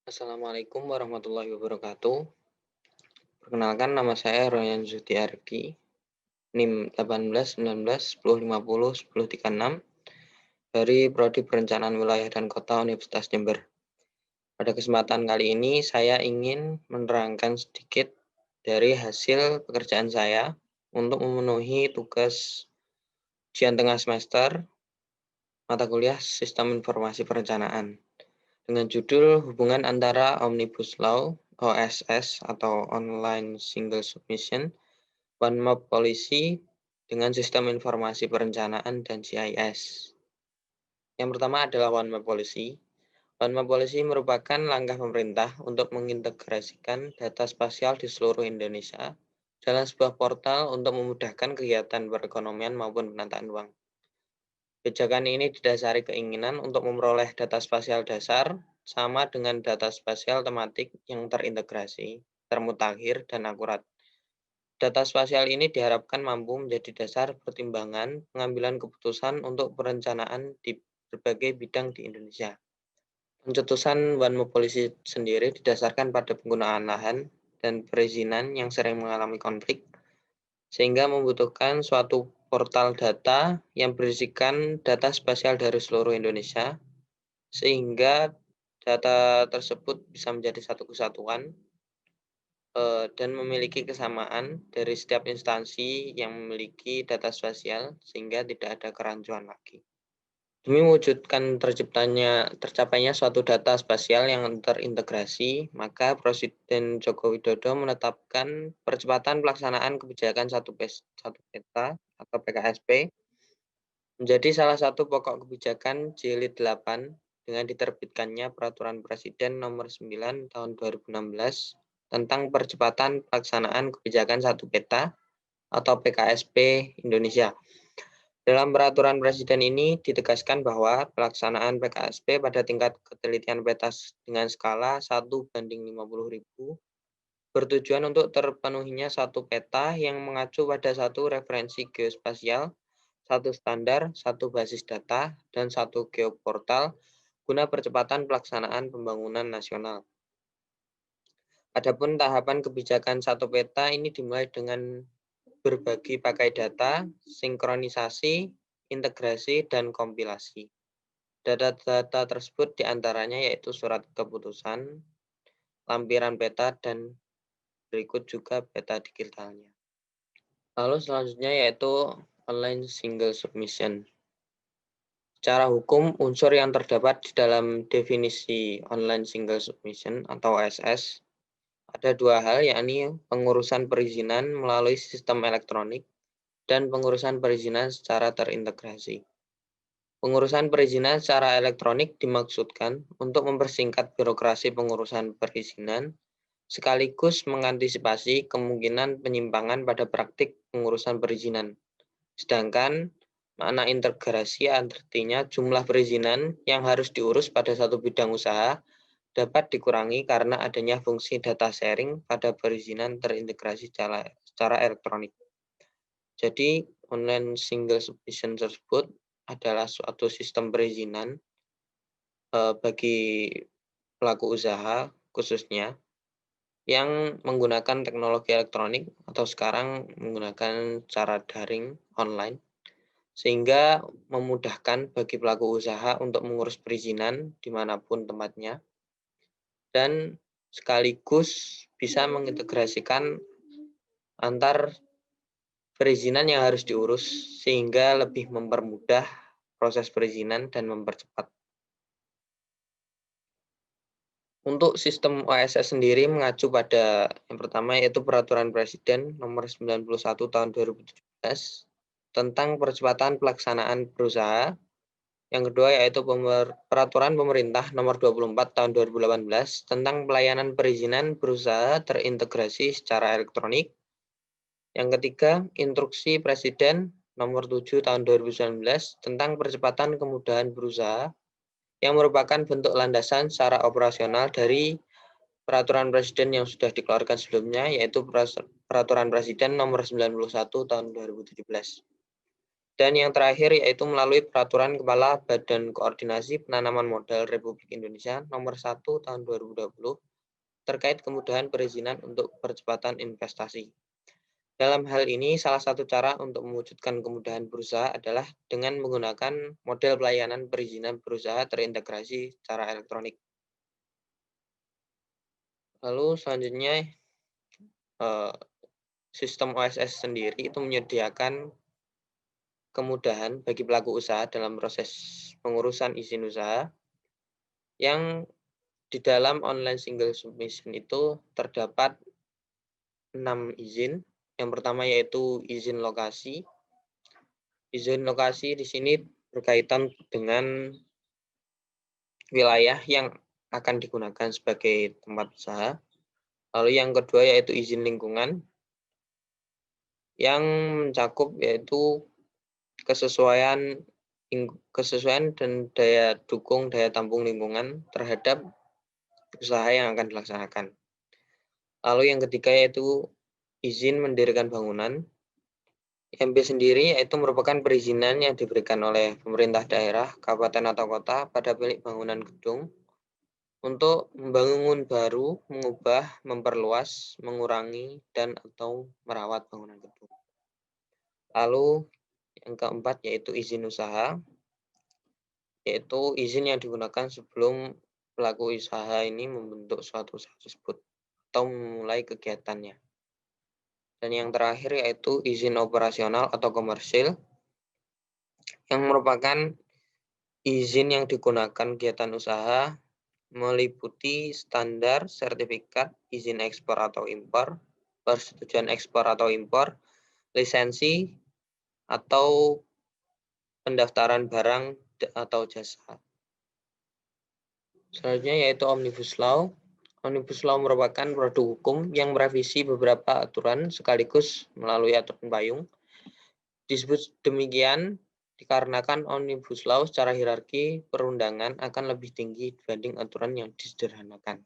Assalamualaikum warahmatullahi wabarakatuh. Perkenalkan nama saya Royan Zutiarki, NIM 18 19 10 50 1036 dari Prodi Perencanaan Wilayah dan Kota Universitas Jember. Pada kesempatan kali ini saya ingin menerangkan sedikit dari hasil pekerjaan saya untuk memenuhi tugas ujian tengah semester mata kuliah Sistem Informasi Perencanaan dengan judul Hubungan Antara Omnibus Law (OSS) atau Online Single Submission, One Map Policy dengan Sistem Informasi Perencanaan dan GIS. Yang pertama adalah One Map Policy. One Map Policy merupakan langkah pemerintah untuk mengintegrasikan data spasial di seluruh Indonesia dalam sebuah portal untuk memudahkan kegiatan perekonomian maupun penataan uang. Kebijakan ini didasari keinginan untuk memperoleh data spasial dasar sama dengan data spasial tematik yang terintegrasi, termutakhir, dan akurat. Data spasial ini diharapkan mampu menjadi dasar pertimbangan pengambilan keputusan untuk perencanaan di berbagai bidang di Indonesia. Pencetusan One Map Policy sendiri didasarkan pada penggunaan lahan dan perizinan yang sering mengalami konflik, sehingga membutuhkan suatu portal data yang berisikan data spasial dari seluruh Indonesia, sehingga data tersebut bisa menjadi satu kesatuan dan memiliki kesamaan dari setiap instansi yang memiliki data spasial, sehingga tidak ada kerancuan lagi. Demi mewujudkan tercapainya suatu data spasial yang terintegrasi, maka Presiden Joko Widodo menetapkan percepatan pelaksanaan kebijakan satu peta atau PKSP menjadi salah satu pokok kebijakan Jilid 8 dengan diterbitkannya Peraturan Presiden Nomor 9 Tahun 2016 tentang percepatan pelaksanaan kebijakan satu peta atau PKSP Indonesia. Dalam peraturan presiden ini ditegaskan bahwa pelaksanaan PKSP pada tingkat ketelitian peta dengan skala 1:50.000 bertujuan untuk terpenuhinya satu peta yang mengacu pada satu referensi geospasial, satu standar, satu basis data, dan satu geoportal guna percepatan pelaksanaan pembangunan nasional. Adapun tahapan kebijakan satu peta ini dimulai dengan berbagi pakai data, sinkronisasi, integrasi, dan kompilasi. Data-data tersebut diantaranya yaitu surat keputusan, lampiran peta, dan berikut juga peta digitalnya. Lalu selanjutnya yaitu online single submission. Secara hukum, unsur yang terdapat di dalam definisi online single submission atau OSS ada dua hal, yakni pengurusan perizinan melalui sistem elektronik dan pengurusan perizinan secara terintegrasi. Pengurusan perizinan secara elektronik dimaksudkan untuk mempersingkat birokrasi pengurusan perizinan sekaligus mengantisipasi kemungkinan penyimpangan pada praktik pengurusan perizinan. Sedangkan makna integrasi artinya jumlah perizinan yang harus diurus pada satu bidang usaha dapat dikurangi karena adanya fungsi data sharing pada perizinan terintegrasi secara elektronik. Jadi, online single submission tersebut adalah suatu sistem perizinan bagi pelaku usaha khususnya yang menggunakan teknologi elektronik atau sekarang menggunakan cara daring online, sehingga memudahkan bagi pelaku usaha untuk mengurus perizinan dimanapun tempatnya, dan sekaligus bisa mengintegrasikan antar perizinan yang harus diurus sehingga lebih mempermudah proses perizinan dan mempercepat. Untuk sistem OSS sendiri mengacu pada yang pertama yaitu Peraturan Presiden Nomor 91 Tahun 2017 tentang percepatan pelaksanaan berusaha. Yang kedua yaitu Peraturan Pemerintah Nomor 24 Tahun 2018 tentang pelayanan perizinan berusaha terintegrasi secara elektronik. Yang ketiga, Instruksi Presiden Nomor 7 Tahun 2019 tentang percepatan kemudahan berusaha yang merupakan bentuk landasan secara operasional dari Peraturan Presiden yang sudah dikeluarkan sebelumnya, yaitu Peraturan Presiden Nomor 91 Tahun 2017. Dan yang terakhir yaitu melalui Peraturan Kepala Badan Koordinasi Penanaman Modal Republik Indonesia Nomor 1 Tahun 2020 terkait kemudahan perizinan untuk percepatan investasi. Dalam hal ini, salah satu cara untuk mewujudkan kemudahan berusaha adalah dengan menggunakan model pelayanan perizinan berusaha terintegrasi secara elektronik. Lalu selanjutnya, sistem OSS sendiri itu menyediakan kemudahan bagi pelaku usaha dalam proses pengurusan izin usaha yang di dalam online single submission itu terdapat 6 izin. Yang pertama yaitu izin lokasi. Izin lokasi di sini berkaitan dengan wilayah yang akan digunakan sebagai tempat usaha. Lalu yang kedua yaitu izin lingkungan yang mencakup yaitu kesesuaian dan daya tampung lingkungan terhadap usaha yang akan dilaksanakan. Lalu yang ketiga yaitu izin mendirikan bangunan. IMB sendiri yaitu merupakan perizinan yang diberikan oleh pemerintah daerah, kabupaten atau kota pada pemilik bangunan gedung untuk membangun baru, mengubah, memperluas, mengurangi, dan atau merawat bangunan gedung. Lalu yang keempat yaitu izin usaha, yaitu izin yang digunakan sebelum pelaku usaha ini membentuk suatu usaha tersebut atau memulai kegiatannya. Dan yang terakhir yaitu izin operasional atau komersil, yang merupakan izin yang digunakan kegiatan usaha meliputi standar sertifikat izin ekspor atau impor, persetujuan ekspor atau impor, lisensi, atau pendaftaran barang atau jasa. Selanjutnya yaitu Omnibus Law. Omnibus Law merupakan produk hukum yang merevisi beberapa aturan sekaligus melalui aturan payung. Disebut demikian dikarenakan Omnibus Law secara hierarki perundangan akan lebih tinggi dibanding aturan yang disederhanakan.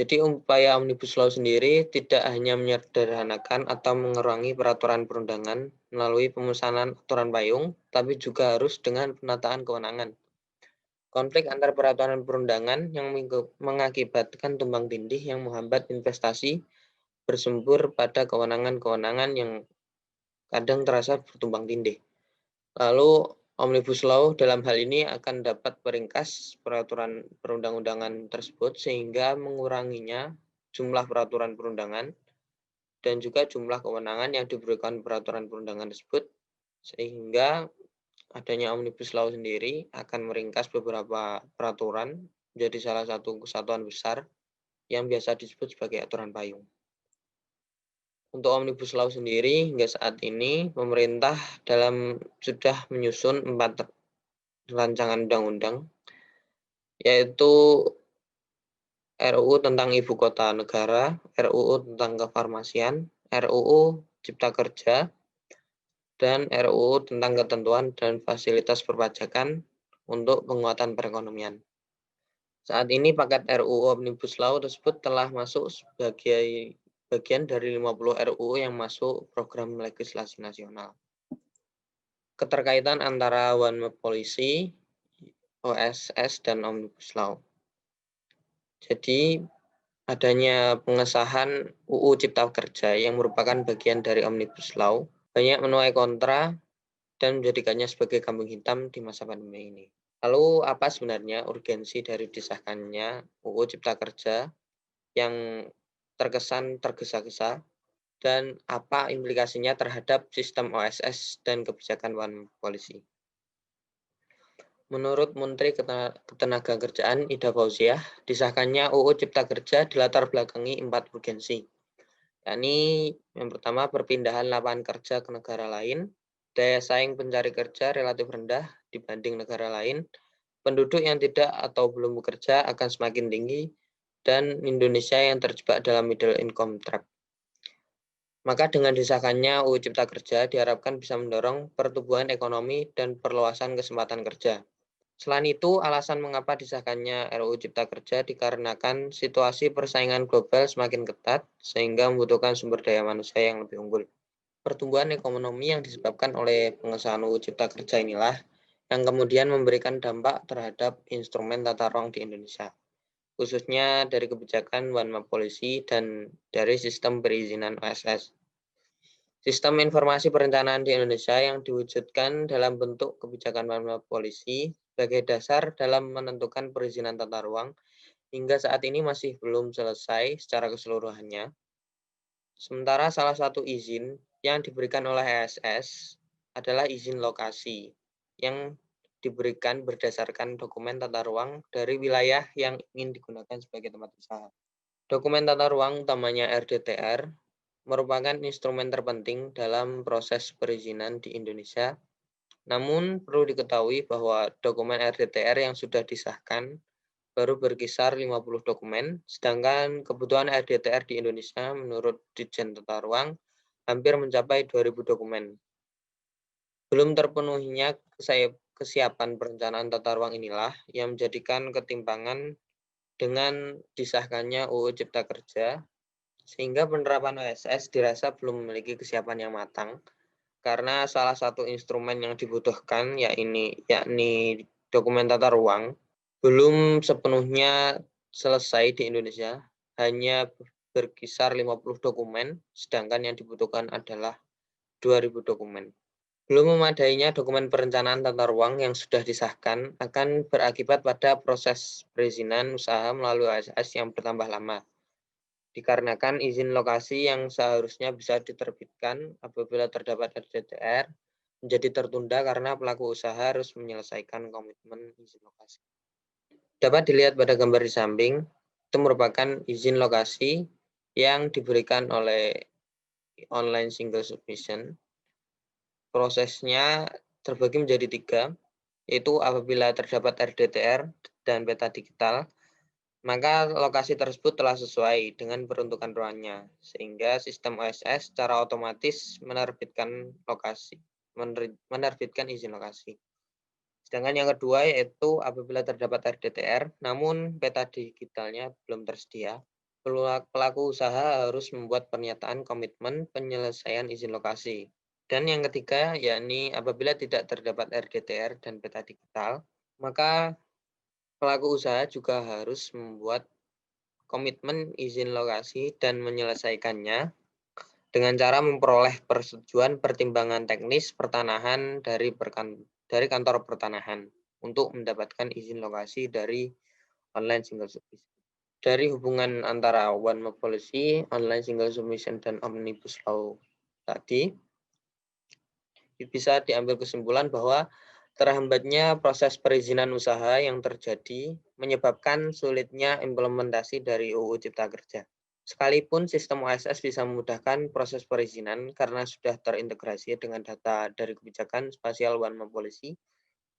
Jadi upaya Omnibus Law sendiri tidak hanya menyederhanakan atau mengurangi peraturan perundangan melalui pemesanan aturan payung, tapi juga harus dengan penataan kewenangan. Konflik antar peraturan perundangan yang mengakibatkan tumbang tindih yang menghambat investasi bersumber pada kewenangan-kewenangan yang kadang terasa bertumbang tindih. Lalu Omnibus Law dalam hal ini akan dapat meringkas peraturan perundang-undangan tersebut sehingga menguranginya jumlah peraturan perundangan dan juga jumlah kewenangan yang diberikan peraturan perundangan tersebut, sehingga adanya Omnibus Law sendiri akan meringkas beberapa peraturan menjadi salah satu kesatuan besar yang biasa disebut sebagai aturan payung. Untuk Omnibus Law sendiri, hingga saat ini pemerintah sudah menyusun 4 rancangan undang-undang, yaitu RUU tentang Ibu Kota Negara, RUU tentang Kefarmasian, RUU Cipta Kerja, dan RUU tentang ketentuan dan fasilitas perpajakan untuk penguatan perekonomian. Saat ini paket RUU Omnibus Law tersebut telah masuk sebagai bagian dari 50 RUU yang masuk program legislasi nasional. Keterkaitan antara One Map Policy, OSS, dan Omnibus Law. Jadi adanya pengesahan UU Cipta Kerja yang merupakan bagian dari Omnibus Law banyak menuai kontra dan menjadikannya sebagai kambing hitam di masa pandemi ini. Lalu apa sebenarnya urgensi dari disahkannya UU Cipta Kerja yang terkesan tergesa-gesa dan apa implikasinya terhadap sistem OSS dan kebijakan One Policy? Menurut Menteri Ketenagakerjaan Ida Fauziah, disahkannya UU Cipta Kerja dilatar belakangi 4 urgensi, yakni yang pertama perpindahan lapangan kerja ke negara lain, daya saing pencari kerja relatif rendah dibanding negara lain, penduduk yang tidak atau belum bekerja akan semakin tinggi, dan Indonesia yang terjebak dalam middle income trap. Maka dengan disahkannya UU Cipta Kerja diharapkan bisa mendorong pertumbuhan ekonomi dan perluasan kesempatan kerja. Selain itu, alasan mengapa disahkannya RUU Cipta Kerja dikarenakan situasi persaingan global semakin ketat sehingga membutuhkan sumber daya manusia yang lebih unggul. Pertumbuhan ekonomi yang disebabkan oleh pengesahan UU Cipta Kerja inilah yang kemudian memberikan dampak terhadap instrumen tata ruang di Indonesia, khususnya dari kebijakan One Map Policy dan dari sistem perizinan OSS. Sistem informasi perencanaan di Indonesia yang diwujudkan dalam bentuk kebijakan One Map Policy sebagai dasar dalam menentukan perizinan tata ruang hingga saat ini masih belum selesai secara keseluruhannya. Sementara salah satu izin yang diberikan oleh ESS adalah izin lokasi yang diberikan berdasarkan dokumen tata ruang dari wilayah yang ingin digunakan sebagai tempat usaha. Dokumen tata ruang utamanya RDTR merupakan instrumen terpenting dalam proses perizinan di Indonesia. Namun perlu diketahui bahwa dokumen RDTR yang sudah disahkan baru berkisar 50 dokumen, sedangkan kebutuhan RDTR di Indonesia menurut Ditjen Tata Ruang hampir mencapai 2.000 dokumen. Belum terpenuhinya kesiapan perencanaan tata ruang inilah yang menjadikan ketimpangan dengan disahkannya UU Cipta Kerja, sehingga penerapan OSS dirasa belum memiliki kesiapan yang matang, karena salah satu instrumen yang dibutuhkan yakni dokumen tata ruang belum sepenuhnya selesai di Indonesia, hanya berkisar 50 dokumen, sedangkan yang dibutuhkan adalah 2.000 dokumen. Belum memadainya dokumen perencanaan tata ruang yang sudah disahkan akan berakibat pada proses perizinan usaha melalui OSS yang bertambah lama, dikarenakan izin lokasi yang seharusnya bisa diterbitkan apabila terdapat RDTR menjadi tertunda karena pelaku usaha harus menyelesaikan komitmen izin lokasi. Dapat dilihat pada gambar di samping, itu merupakan izin lokasi yang diberikan oleh online single submission. Prosesnya terbagi menjadi 3, yaitu apabila terdapat RDTR dan peta digital, maka lokasi tersebut telah sesuai dengan peruntukan ruangnya, sehingga sistem OSS secara otomatis menerbitkan izin lokasi. Sedangkan yang kedua yaitu apabila terdapat RDTR, namun peta digitalnya belum tersedia, pelaku usaha harus membuat pernyataan komitmen penyelesaian izin lokasi. Dan yang ketiga, yakni apabila tidak terdapat RDTR dan peta digital, maka pelaku usaha juga harus membuat komitmen izin lokasi dan menyelesaikannya dengan cara memperoleh persetujuan pertimbangan teknis pertanahan dari kantor pertanahan untuk mendapatkan izin lokasi dari online single submission. Dari hubungan antara One Map Policy, online single submission, dan Omnibus Law tadi, bisa diambil kesimpulan bahwa terhambatnya proses perizinan usaha yang terjadi menyebabkan sulitnya implementasi dari UU Cipta Kerja. Sekalipun sistem OSS bisa memudahkan proses perizinan karena sudah terintegrasi dengan data dari kebijakan spasial One Map Policy,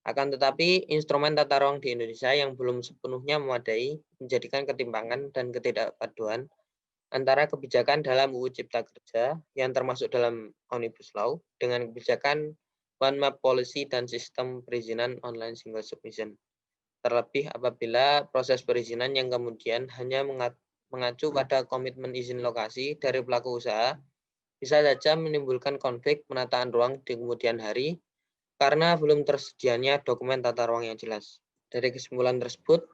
akan tetapi instrumen tata ruang di Indonesia yang belum sepenuhnya memadai menjadikan ketimpangan dan ketidakpaduan antara kebijakan dalam UU Cipta Kerja yang termasuk dalam Omnibus Law dengan kebijakan One Map Policy dan sistem perizinan online single submission. Terlebih apabila proses perizinan yang kemudian hanya mengacu pada komitmen izin lokasi dari pelaku usaha, bisa saja menimbulkan konflik penataan ruang di kemudian hari karena belum tersedianya dokumen tata ruang yang jelas. Dari kesimpulan tersebut,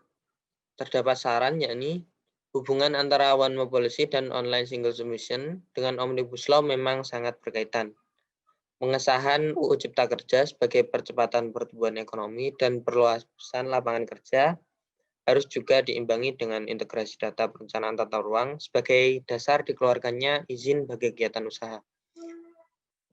terdapat saran yakni hubungan antara One Map Policy dan online single submission dengan Omnibus Law memang sangat berkaitan. Pengesahan UU Cipta Kerja sebagai percepatan pertumbuhan ekonomi dan perluasan lapangan kerja harus juga diimbangi dengan integrasi data perencanaan tata ruang sebagai dasar dikeluarkannya izin bagi kegiatan usaha.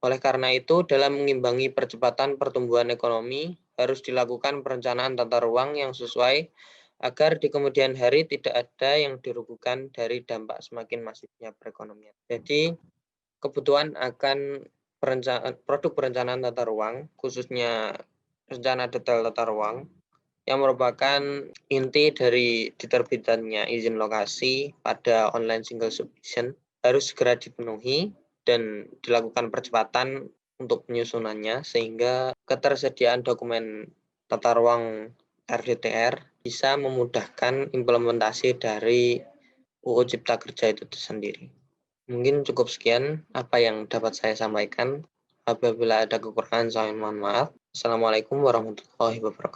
Oleh karena itu, dalam mengimbangi percepatan pertumbuhan ekonomi, harus dilakukan perencanaan tata ruang yang sesuai agar di kemudian hari tidak ada yang dirugikan dari dampak semakin masifnya perekonomian. Jadi, kebutuhan akan produk perencanaan tata ruang, khususnya rencana detail tata ruang, yang merupakan inti dari diterbitannya izin lokasi pada online single submission harus segera dipenuhi dan dilakukan percepatan untuk penyusunannya sehingga ketersediaan dokumen tata ruang RDTR bisa memudahkan implementasi dari UU Cipta Kerja itu sendiri. Mungkin cukup sekian apa yang dapat saya sampaikan. Apabila ada kekurangan, saya mohon maaf. Assalamualaikum warahmatullahi wabarakatuh.